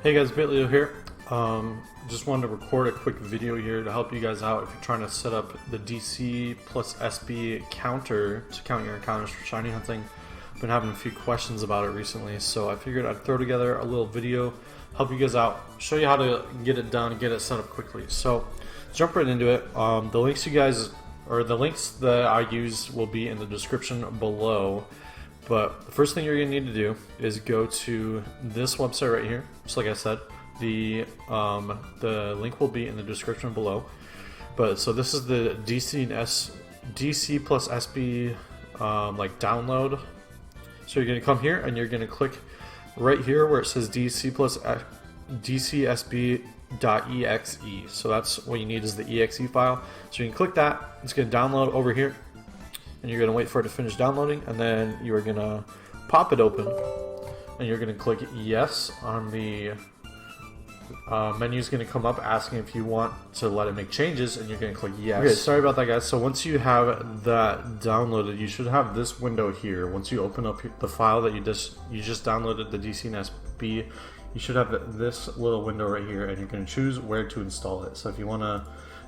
Hey guys, Bitlio here. Just wanted to record a quick video here to help you guys out if you're trying to set up the DC+SB counter to count your encounters for shiny hunting. I've been having a few questions about it recently, so I figured I'd throw together a little video, help you guys out, show you how to get it done and get it set up quickly. So jump right into it. The links that I use will be in the description below. But the first thing you're going to need to do is go to this website right here. Just like I said, the link will be in the description below. But so this is the DC+SB like download. So you're going to come here and you're going to click right here where it says DCSB.exe. So that's what you need is the exe file. So you can click that. It's going to download over here. And you're going to wait for it to finish downloading, and then you are going to pop it open, and you're going to click yes on the menu. Is going to come up asking if you want to let it make changes, and you're going to click yes. Okay, sorry about that, guys. So once you have that downloaded, you should have this window here. Once you open up the file that you just downloaded, the DC+SB, you should have this little window right here, and you're going to choose where to install it. So if you want to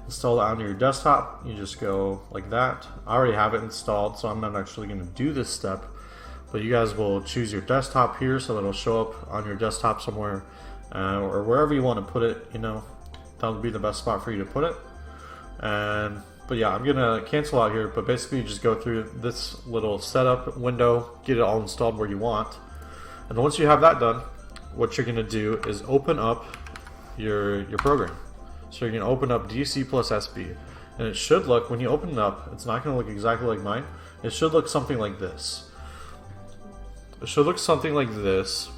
install it onto your desktop, you just go like that. I already have it installed, so I'm not actually going to do this step, but you guys will choose your desktop here so that it'll show up on your desktop somewhere, or wherever you want to put it. You know, that would be the best spot for you to put it. But yeah, I'm gonna cancel out here, but basically you just go through this little setup window, get it all installed where you want, and then once you have that done, what you're gonna do is open up your program. So you're going to open up DC+SB, and it should look, when you open it up, it's not going to look exactly like mine. It should look something like this. It should look something like this,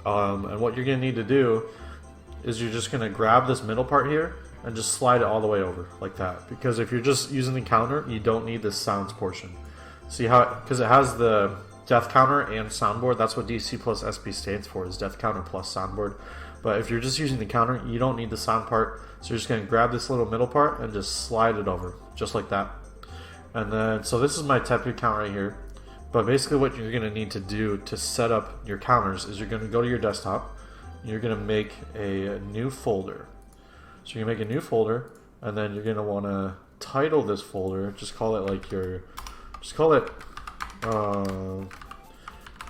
and what you're going to need to do is you're just going to grab this middle part here and just slide it all the way over like that. Because if you're just using the counter, you don't need this sounds portion. See how, because it has the death counter and soundboard. That's what DC+SB stands for, is death counter plus soundboard. But if you're just using the counter, you don't need the sound part. So you're just going to grab this little middle part and just slide it over, just like that. And then, so this is my tapu count right here. But basically what you're going to need to do to set up your counters is you're going to go to your desktop. And you're going to make a new folder. So you're going to make a new folder, and then you're going to want to title this folder. Just call it like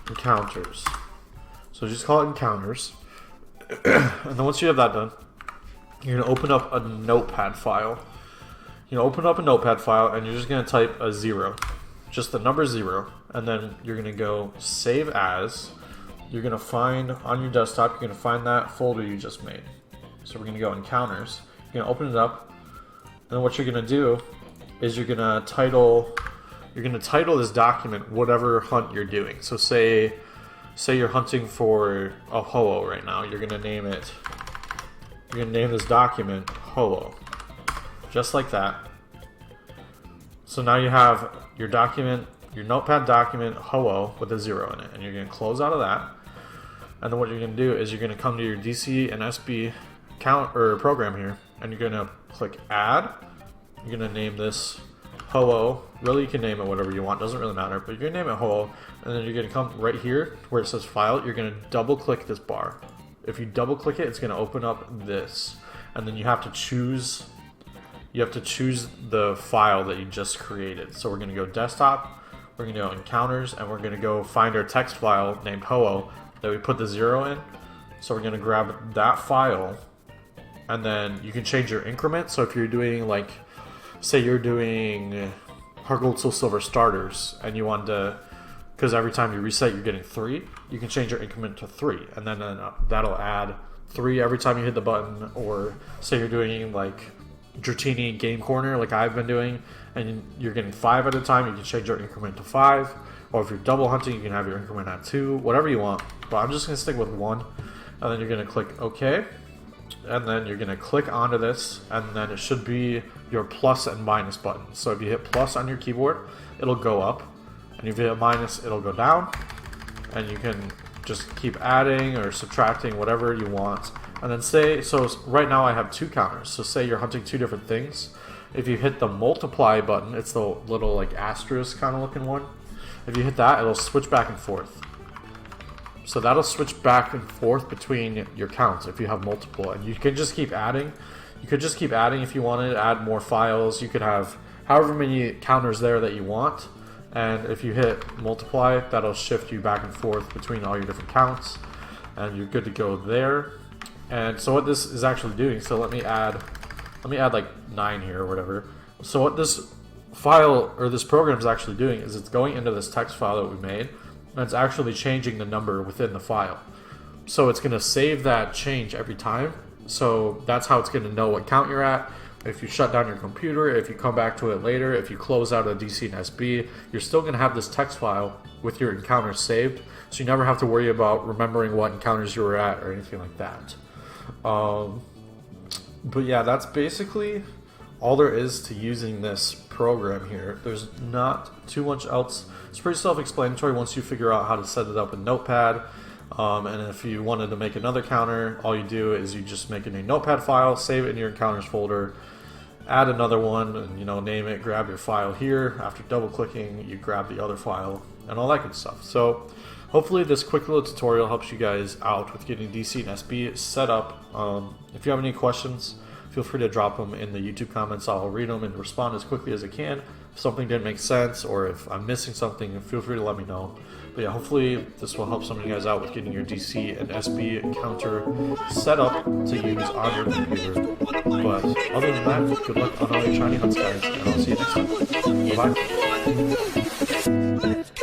encounters. So just call it encounters. And then once you have that done, you're going to open up a notepad file. Open up a notepad file, and you're just going to type a 0, just the number 0, and then you're going to go save as. You're going to find on your desktop, you're going to find that folder you just made. So we're going to go encounters. You're going to open it up, and then what you're going to do is you're going to title this document whatever hunt you're doing. So say you're hunting for a Ho-Oh right now. You're going to name it. You're going to name this document Ho-Oh, just like that. So now you have your document, your notepad document Ho-Oh with a 0 in it, and you're going to close out of that. And then what you're going to do is you're going to come to your DC and SB count or program here, and you're going to click Add. You're going to name this Ho-Oh. Really, you can name it whatever you want, doesn't really matter, but you're going to name it Ho-Oh, and then you're going to come right here where it says File. You're going to double click this bar. If you double click it, it's going to open up this, and then you have to choose the file that you just created. So we're going to go desktop, we're going to go encounters, and we're going to go find our text file named Ho-Oh that we put the 0 in. So we're going to grab that file, and then you can change your increment. So if you're doing, like, say you're doing Heart Gold Soul Silver starters, and you want to, because every time you reset you're getting 3, you can change your increment to 3, and then that'll add 3 every time you hit the button. Or say you're doing like Dratini Game Corner like I've been doing, and you're getting 5 at a time, you can change your increment to 5. Or if you're double hunting, you can have your increment at 2, whatever you want. But I'm just going to stick with 1, and then you're going to click OK. And then you're going to click onto this, and then it should be your plus and minus button. So if you hit plus on your keyboard, it'll go up, and if you hit minus, it'll go down. And you can just keep adding or subtracting whatever you want. And then so right now I have 2 counters. So say you're hunting 2 different things. If you hit the multiply button, it's the little like asterisk kind of looking one. If you hit that, it'll switch back and forth. So that'll switch back and forth between your counts if you have multiple, and you can just keep adding. You could just keep adding if you wanted to add more files. You could have however many counters there that you want, and if you hit multiply, that'll shift you back and forth between all your different counts, and you're good to go there. And so what this is actually doing, so let me add like 9 here or whatever. So what this file or this program is actually doing is it's going into this text file that we made, and it's actually changing the number within the file. So it's going to save that change every time. So that's how it's going to know what count you're at. If you shut down your computer, if you come back to it later, if you close out of DC and SB, you're still going to have this text file with your encounters saved. So you never have to worry about remembering what encounters you were at or anything like that. But yeah, that's basically all there is to using this program here. There's not too much else. It's pretty self-explanatory once you figure out how to set it up in Notepad. And if you wanted to make another counter, all you do is you just make a new Notepad file, save it in your encounters folder, add another one, and name it, grab your file here. After double clicking, you grab the other file and all that good stuff. So hopefully this quick little tutorial helps you guys out with getting DC and SB set up. If you have any questions, feel free to drop them in the YouTube comments. I'll read them and respond as quickly as I can. If something didn't make sense or if I'm missing something, feel free to let me know. But yeah, hopefully this will help some of you guys out with getting your DC and SB counter set up to use on your computer. But other than that, good luck on all your shiny hunts, guys, and I'll see you next time. Bye.